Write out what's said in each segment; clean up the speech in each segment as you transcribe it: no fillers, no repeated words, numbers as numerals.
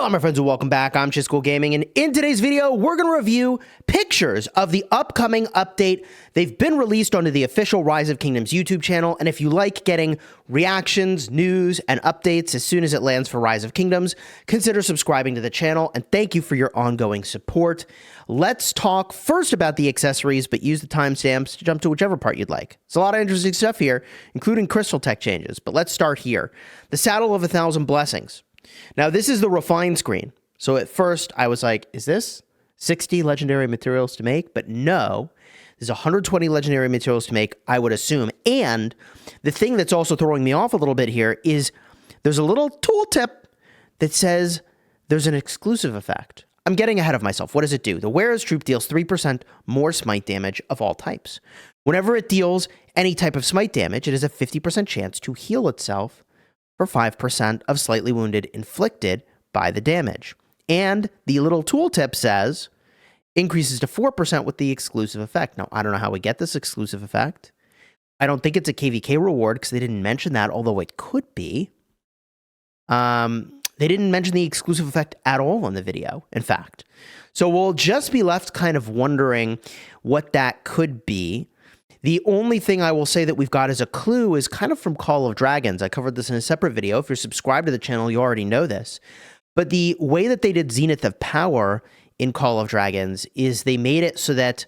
Hello, my friends, and welcome back. I'm Chisgule Gaming, and in today's video, we're going to review pictures of the upcoming update. They've been released onto the official Rise of Kingdoms YouTube channel, and if you like getting reactions, news, and updates as soon as it lands for Rise of Kingdoms, consider subscribing to the channel, and thank you for your ongoing support. Let's talk first about the accessories, but use the timestamps to jump to whichever part you'd like. It's a lot of interesting stuff here, including crystal tech changes, but let's start here. The Saddle of 1,000 Blessings. Now, this is the refined screen. So at first, I was like, is this 60 legendary materials to make? But no, there's 120 legendary materials to make, I would assume. And the thing that's also throwing me off a little bit here is there's a little tooltip that says there's an exclusive effect. I'm getting ahead of myself. What does it do? The wearer's troop deals 3% more smite damage of all types. Whenever it deals any type of smite damage, it has a 50% chance to heal itself for 5% of slightly wounded inflicted by the damage. And the little tooltip says increases to 4% with the exclusive effect. Now, I don't know how we get this exclusive effect. I don't think it's a KVK reward because they didn't mention that, although it could be. They didn't mention the exclusive effect at all in the video, in fact. So we'll just be left kind of wondering what that could be. The only thing I will say that we've got as a clue is kind of from Call of Dragons. I covered this in a separate video. If you're subscribed to the channel, you already know this. But the way that they did Zenith of Power in Call of Dragons is they made it so that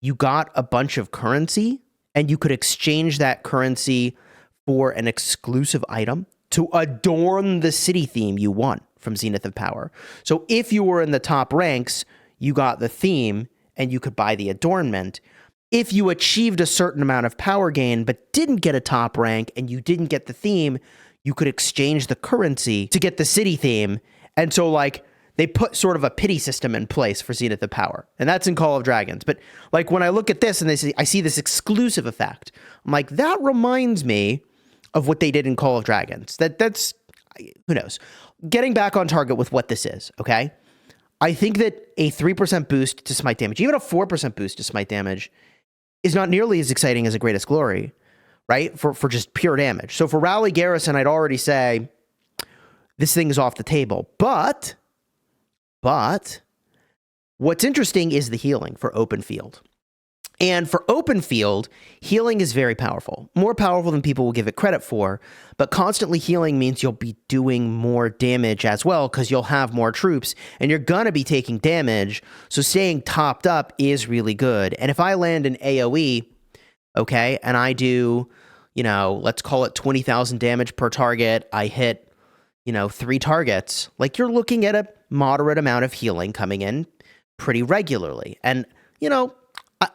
you got a bunch of currency and you could exchange that currency for an exclusive item to adorn the city theme you want from Zenith of Power. So if you were in the top ranks, you got the theme and you could buy the adornment. If you achieved a certain amount of power gain but didn't get a top rank and you didn't get the theme, you could exchange the currency to get the city theme. And so, like, they put sort of a pity system in place for Zenith of Power. And that's in Call of Dragons. But, like, when I look at this and I see this exclusive effect, I'm like, that reminds me of what they did in Call of Dragons. That's, who knows? Getting back on target with what this is, okay? I think that a 3% boost to smite damage, even a 4% boost to smite damage, is not nearly as exciting as a Greatest Glory, right? For just pure damage. So for Rally Garrison, I'd already say this thing is off the table. But what's interesting is the healing for open field. And for open field, healing is very powerful. More powerful than people will give it credit for. But constantly healing means you'll be doing more damage as well because you'll have more troops and you're going to be taking damage. So staying topped up is really good. And if I land an AoE, okay, and I do, you know, let's call it 20,000 damage per target, I hit, you know, 3 targets, like you're looking at a moderate amount of healing coming in pretty regularly. And, you know,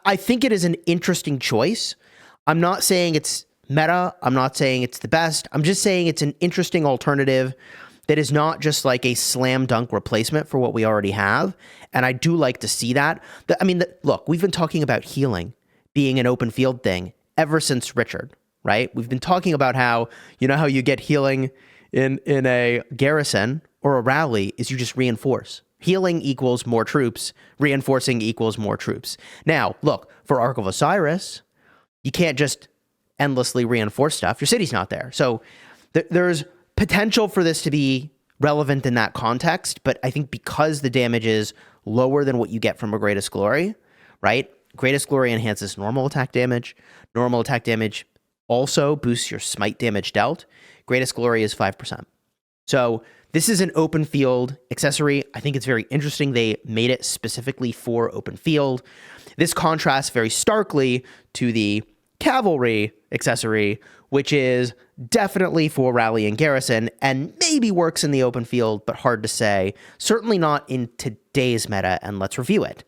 I think it is an interesting choice. I'm not saying it's meta. I'm not saying it's the best. I'm just saying it's an interesting alternative that is not just like a slam dunk replacement for what we already have. And I do like to see that. I mean, look, we've been talking about healing being an open field thing ever since Richard, right? We've been talking about how, you know, how you get healing in a garrison or a rally is you just reinforce. Healing equals more troops. Reinforcing equals more troops. Now, look, for Ark of Osiris, you can't just endlessly reinforce stuff. Your city's not there. So there's potential for this to be relevant in that context, but I think because the damage is lower than what you get from a Greatest Glory, right? Greatest Glory enhances normal attack damage. Normal attack damage also boosts your smite damage dealt. Greatest Glory is 5%. So this is an open field accessory. I think it's very interesting. They made it specifically for open field. This contrasts very starkly to the cavalry accessory, which is definitely for rally and garrison and maybe works in the open field, but hard to say. Certainly not in today's meta, and let's review it.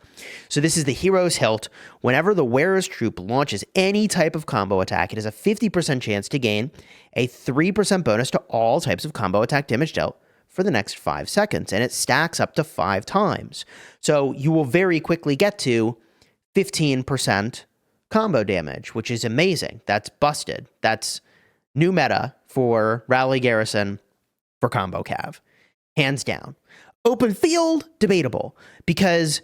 So this is the Hero's Hilt. Whenever the wearer's troop launches any type of combo attack, it has a 50% chance to gain a 3% bonus to all types of combo attack damage dealt for the next 5 seconds, and it stacks up to 5 times. So you will very quickly get to 15% combo damage, which is amazing. That's busted. That's new meta for Rally Garrison for combo cav. Hands down. Open field, debatable, because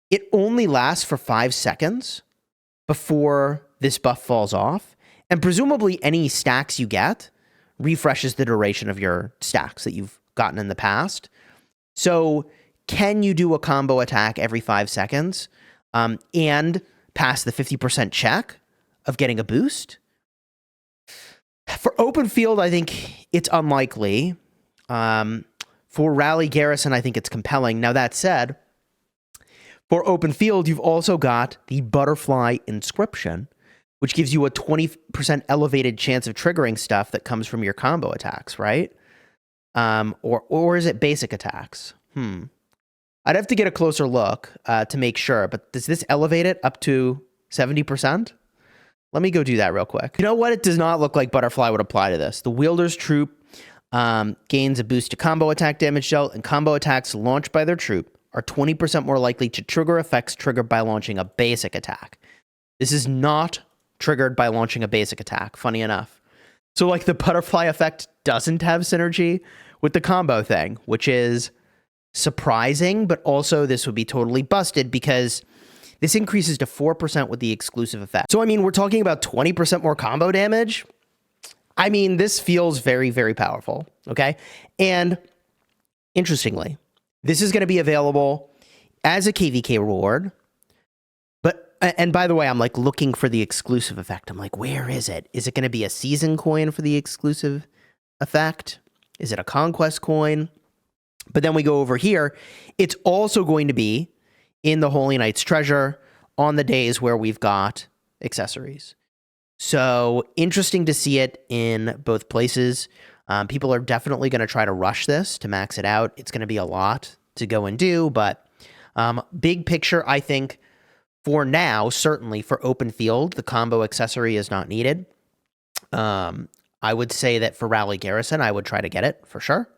it only lasts for 5 seconds before this buff falls off, and presumably any stacks you get refreshes the duration of your stacks that you've gotten in the past. So can you do a combo attack every 5 seconds and pass the 50% check of getting a boost? For open field, I think it's unlikely. For Rally Garrison, I think it's compelling. Now, that said, for open field, you've also got the Butterfly Inscription, which gives you a 20% elevated chance of triggering stuff that comes from your combo attacks, right? Or is it basic attacks? I'd have to get a closer look to make sure, but does this elevate it up to 70%? Let me go do that real quick. You know what? It does not look like Butterfly would apply to this. The wielder's troop gains a boost to combo attack damage dealt, and combo attacks launched by their troop are 20% more likely to trigger effects triggered by launching a basic attack. This is not triggered by launching a basic attack, funny enough. So like the butterfly effect doesn't have synergy with the combo thing, which is surprising, but also this would be totally busted because this increases to 4% with the exclusive effect. So, I mean, we're talking about 20% more combo damage. I mean, this feels very, very powerful, okay? And interestingly, this is going to be available as a KVK reward. But, and by the way, I'm like looking for the exclusive effect. I'm like, where is it? Is it going to be a season coin for the exclusive effect? Is it a conquest coin? But then we go over here. It's also going to be in the Holy Knight's Treasure on the days where we've got accessories. So interesting to see it in both places. People are definitely going to try to rush this to max it out. It's going to be a lot to go and do, but big picture, I think for now, certainly for open field, the combo accessory is not needed. I would say that for Rally Garrison, I would try to get it for sure.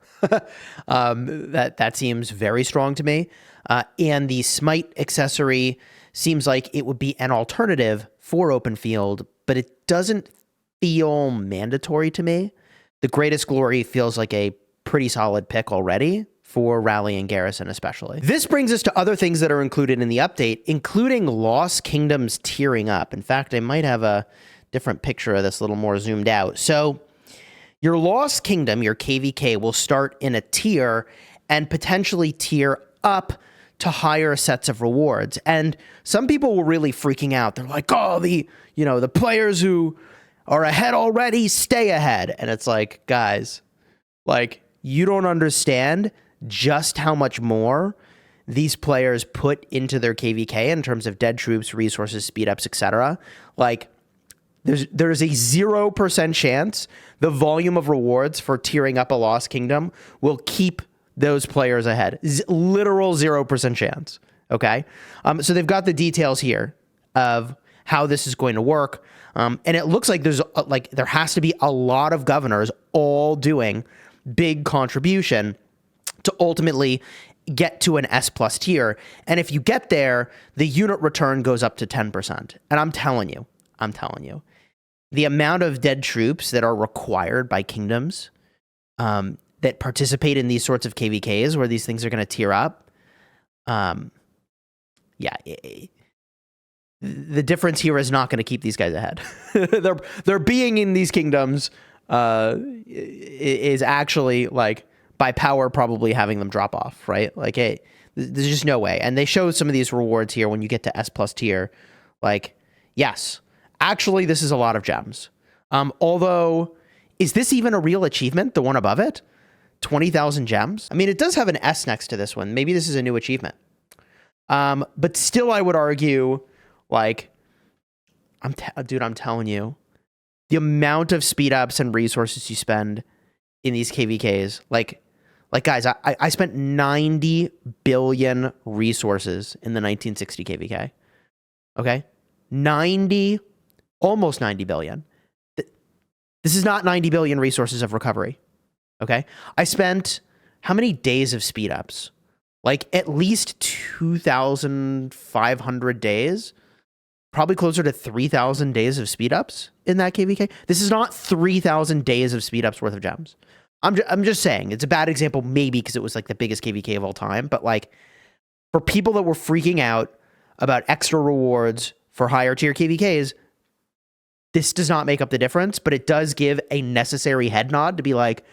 That seems very strong to me. And the Smite accessory seems like it would be an alternative for open field, but it doesn't feel mandatory to me. The Greatest Glory feels like a pretty solid pick already for Rally and Garrison especially. This brings us to other things that are included in the update, including Lost Kingdoms tiering up. In fact, I might have a different picture of this a little more zoomed out. So your Lost Kingdom, your KVK, will start in a tier and potentially tier up to higher sets of rewards. And some people were really freaking out. They're like, oh, the players who are ahead already stay ahead. And it's like, guys, like, you don't understand just how much more these players put into their KVK in terms of dead troops, resources, speed ups, etc. Like, there's a 0% chance the volume of rewards for tiering up a Lost Kingdom will keep those players ahead. Literal 0% chance. Okay? So they've got the details here of how this is going to work. And it looks like there has to be a lot of governors all doing big contribution to ultimately get to an S+ tier. And if you get there, the unit return goes up to 10%. And I'm telling you, the amount of dead troops that are required by kingdoms that participate in these sorts of KVKs where these things are going to tier up, the difference here is not going to keep these guys ahead. They're being in these kingdoms is actually, like, by power probably having them drop off, right? Like, hey, there's just no way. And they show some of these rewards here when you get to S+ tier. Like, yes, actually, this is a lot of gems. Although, is this even a real achievement, the one above it? 20,000 gems? I mean, it does have an S next to this one. Maybe this is a new achievement. But still, I would argue, like, I'm telling you, the amount of speed ups and resources you spend in these KVKs, like guys, I spent 90 billion resources in the 1960 KVK. Okay? Almost 90 billion. This is not 90 billion resources of recovery. Okay? I spent how many days of speed ups? Like at least 2,500 days. Probably closer to 3,000 days of speed ups in that KVK. This is not 3,000 days of speed ups worth of gems. I'm just saying, it's a bad example maybe because it was like the biggest KVK of all time, but like for people that were freaking out about extra rewards for higher tier KVKs, this does not make up the difference, but it does give a necessary head nod to be like,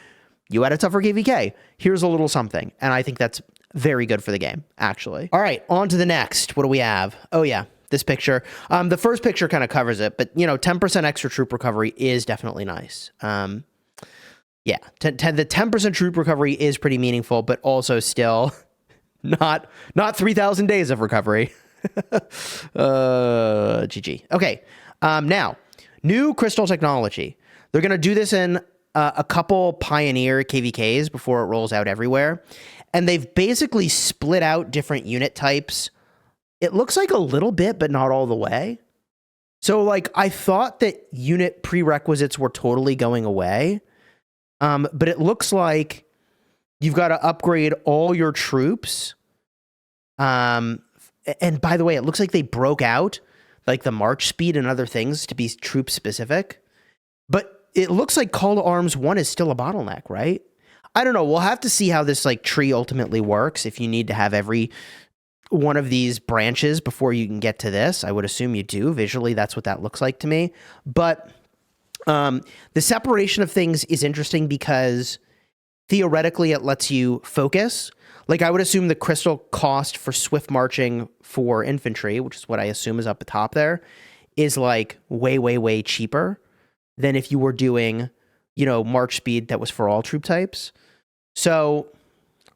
you had a tougher KVK. Here's a little something. And I think that's very good for the game, actually. All right, on to the next. What do we have? Oh, yeah, this picture. The first picture kind of covers it, but, 10% extra troop recovery is definitely nice. Yeah, the 10% troop recovery is pretty meaningful, but also still not 3,000 days of recovery. GG. Okay, now, new crystal technology. They're going to do this in a couple Pioneer KVKs before it rolls out everywhere. And they've basically split out different unit types. It looks like a little bit, but not all the way. So, I thought that unit prerequisites were totally going away. But it looks like you've got to upgrade all your troops. And by the way, it looks like they broke out, the march speed and other things to be troop specific. But it looks like Call to Arms 1 is still a bottleneck, right? I don't know. We'll have to see how this tree ultimately works. If you need to have every one of these branches before you can get to this, I would assume you do. Visually, that's what that looks like to me. But the separation of things is interesting because theoretically it lets you focus. I would assume the crystal cost for swift marching for infantry, which is what I assume is up the top there, is way, way, way cheaper than if you were doing, march speed that was for all troop types. So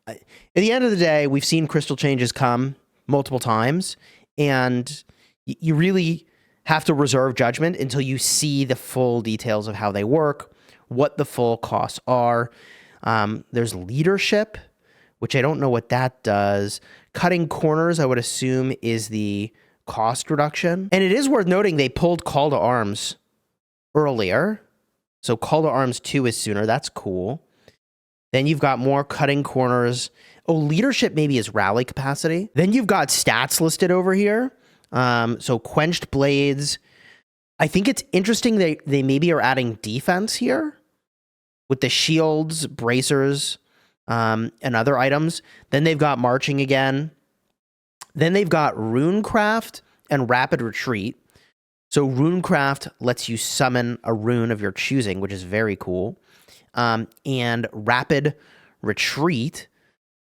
at the end of the day, we've seen crystal changes come multiple times, and you really have to reserve judgment until you see the full details of how they work, what the full costs are. There's leadership, which I don't know what that does. Cutting corners, I would assume, is the cost reduction. And it is worth noting they pulled Call to Arms earlier. So Call to Arms 2 is sooner. That's cool. Then you've got more cutting corners. Oh, leadership maybe is rally capacity. Then you've got stats listed over here. So quenched blades. I think it's interesting they maybe are adding defense here with the shields, bracers, and other items. Then they've got marching again. Then they've got runecraft and rapid retreat. So runecraft lets you summon a rune of your choosing, which is very cool. And rapid retreat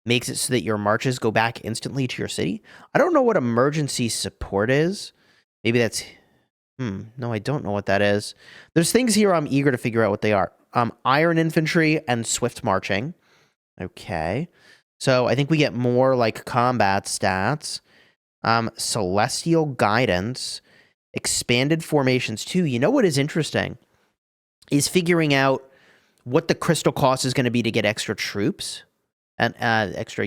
makes it so that your marches go back instantly to your city. I don't know what emergency support is. Maybe that's... no, I don't know what that is. There's things here I'm eager to figure out what they are. Iron infantry and swift marching. Okay. So I think we get more combat stats. Celestial guidance. Expanded formations too. You know what is interesting? Is figuring out what the crystal cost is going to be to get extra troops. And extra,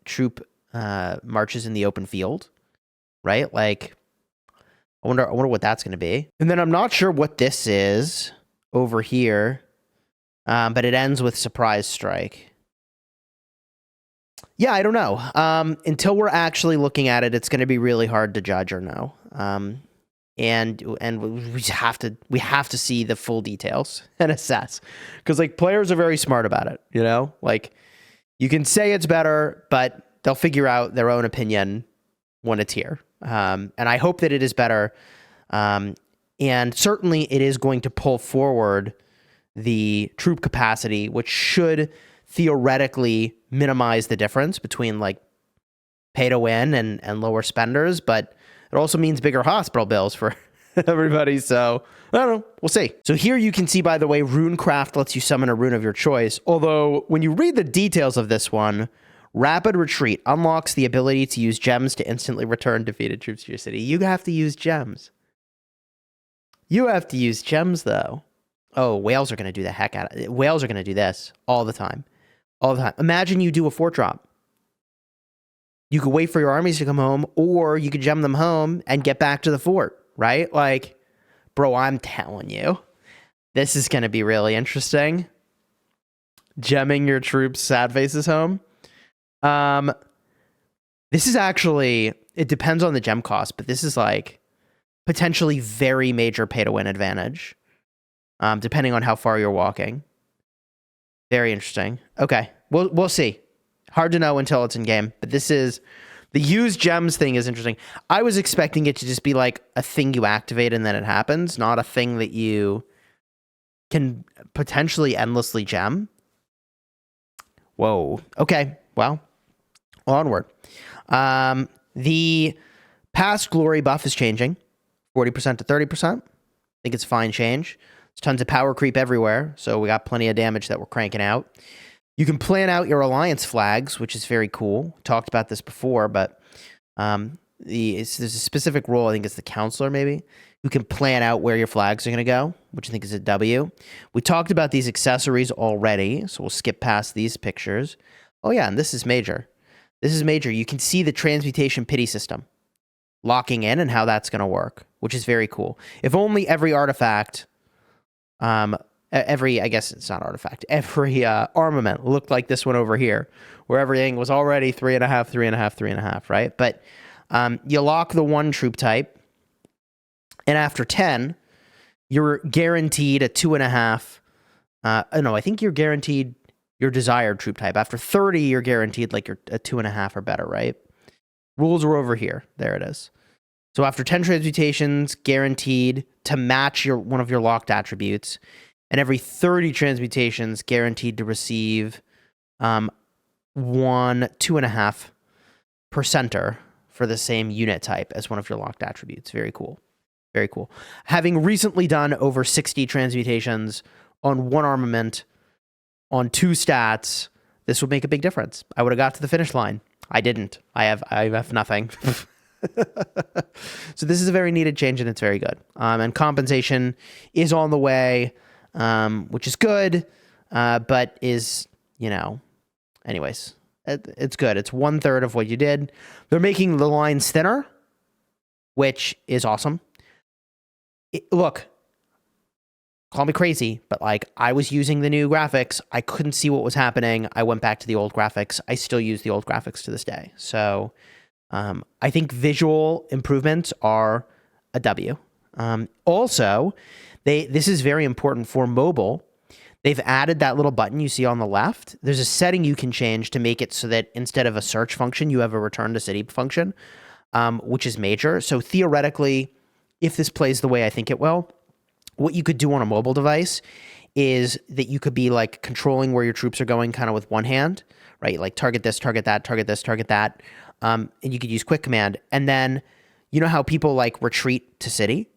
troop marches in the open field. Right? I wonder what that's going to be. And then I'm not sure what this is over here. But it ends with surprise strike. Yeah, I don't know. Until we're actually looking at it, it's going to be really hard to judge or know. And we have to see the full details and assess, because players are very smart about it. You can say it's better, but they'll figure out their own opinion when it's here. And I hope that it is better. And certainly it is going to pull forward the troop capacity, which should theoretically minimize the difference between pay to win and lower spenders, but it also means bigger hospital bills for everybody. So I don't know. We'll see. So here you can see, by the way, runecraft lets you summon a rune of your choice. Although when you read the details of this one, rapid retreat unlocks the ability to use gems to instantly return defeated troops to your city. You have to use gems. You have to use gems, though. Oh, whales are going to do the heck out of it. Whales are going to do this all the time. All the time. Imagine you do a fort drop. You could wait for your armies to come home, or you could gem them home and get back to the fort, right? Bro, I'm telling you, this is going to be really interesting. Gemming your troops' sad faces home. This is actually, it depends on the gem cost, but this is potentially very major pay-to-win advantage, depending on how far you're walking. Very interesting. Okay, we'll see. Hard to know until it's in game, but this is the use gems thing is interesting. I was expecting it to just be a thing you activate and then it happens, not a thing that you can potentially endlessly gem. Whoa. Okay. Well, onward. The past glory buff is changing 40% to 30%. I think it's a fine change. There's tons of power creep everywhere, so we got plenty of damage that we're cranking out. You can plan out your alliance flags, which is very cool. Talked about this before, but there's a specific role, I think it's the counselor maybe, who can plan out where your flags are going to go, which I think is a W. We talked about these accessories already, so we'll skip past these pictures. Oh yeah, and this is major. This is major. You can see the Transmutation Pity system locking in and how that's going to work, which is very cool. If only every artifact, I guess it's not artifact, every armament looked like this one over here, where everything was already 3.5, 3.5, 3.5, right? But you lock the one troop type, and after 10, you're guaranteed a 2.5. No, I think you're guaranteed your desired troop type. After 30, you're guaranteed like you're a 2.5 or better, right? Rules are over here. There it is. So after 10 transmutations, guaranteed to match one of your locked attributes, and every 30 transmutations, guaranteed to receive 2.5 percenter for the same unit type as one of your locked attributes. Very cool. Very cool. Having recently done over 60 transmutations on one armament on 2 stats, this would make a big difference. I would have got to the finish line. I didn't. I have nothing. So this is a very needed change, and it's very good. And compensation is on the way, which is good, but is, anyways, it's good. It's 1/3 of what you did. They're making the lines thinner, which is awesome. Look, call me crazy, but I was using the new graphics. I couldn't see what was happening. I went back to the old graphics. I still use the old graphics to this day. So I think visual improvements are a W. Also, this is very important for mobile. They've added that little button you see on the left. There's a setting you can change to make it so that instead of a search function, you have a return to city function, which is major. So theoretically, if this plays the way I think it will, what you could do on a mobile device is that you could be controlling where your troops are going kind of with one hand, right? Like target this, target that, target this, target that. And you could use quick command. And then, you know how people retreat to city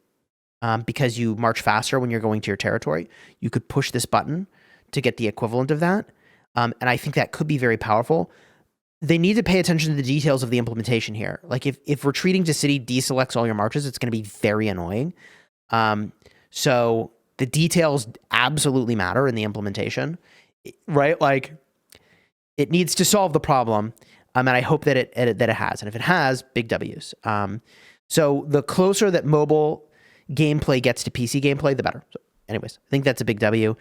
because you march faster when you're going to your territory? You could push this button to get the equivalent of that. And I think that could be very powerful. They need to pay attention to the details of the implementation here. If retreating to city deselects all your marches, it's going to be very annoying. So the details absolutely matter in the implementation, right? It needs to solve the problem. And I hope that it has. And if it has, big W's. So the closer that mobile gameplay gets to PC gameplay, the better. So anyways, I think that's a big W.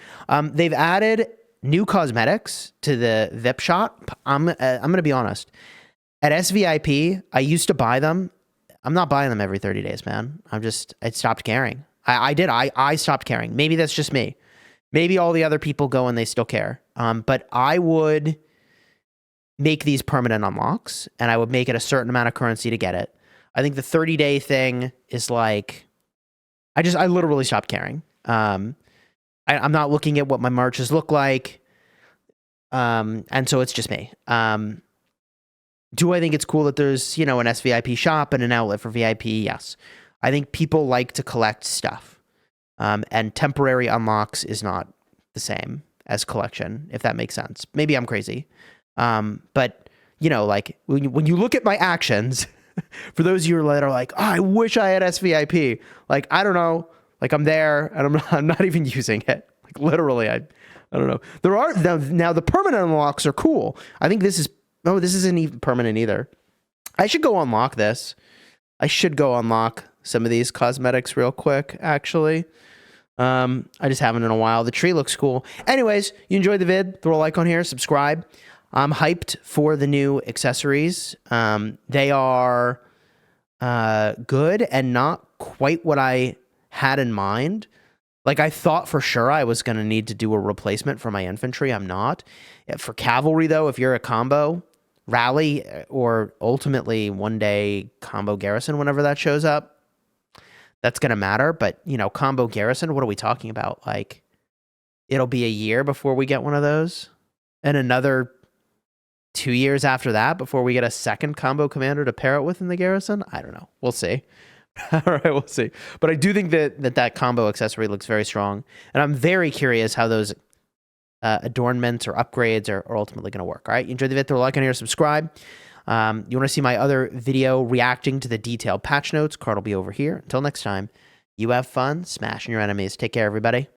They've added new cosmetics to the VIP shop. I'm going to be honest. At SVIP, I used to buy them. I'm not buying them every 30 days, man. I stopped caring. I stopped caring. Maybe that's just me. Maybe all the other people go and they still care. But I would make these permanent unlocks, and I would make it a certain amount of currency to get it. I think the 30-day thing is I literally stopped caring. I'm not looking at what my marches look like. And so it's just me. Do I think it's cool that there's, an SVIP shop and an outlet for VIP? Yes. I think people like to collect stuff. And temporary unlocks is not the same as collection, if that makes sense. Maybe I'm crazy. But, when you look at my actions, for those of you that are I wish I had SVIP. I don't know. I'm there and I'm not even using it. Literally, I don't know. There are now the permanent unlocks are cool. I think this isn't even permanent either. I should go unlock this. I should go unlock some of these cosmetics real quick, actually. I just haven't in a while. The tree looks cool. Anyways, you enjoyed the vid, throw a like on here, subscribe. I'm hyped for the new accessories. They are good and not quite what I had in mind. I thought for sure I was going to need to do a replacement for my infantry. I'm not. For cavalry, though, if you're a combo rally or ultimately one day combo garrison, whenever that shows up, that's going to matter. But, combo garrison, what are we talking about? it'll be a year before we get one of those, and another 2 years after that before we get a second combo commander to pair it with in the garrison. I don't know. We'll see. All right, we'll see. But I do think that combo accessory looks very strong, and I'm very curious how those adornments or upgrades are ultimately going to work. All right, you enjoyed the video, throw a like on here, subscribe. You want to see my other video reacting to the detailed patch notes, card will be over here. Until next time, you have fun smashing your enemies. Take care, everybody.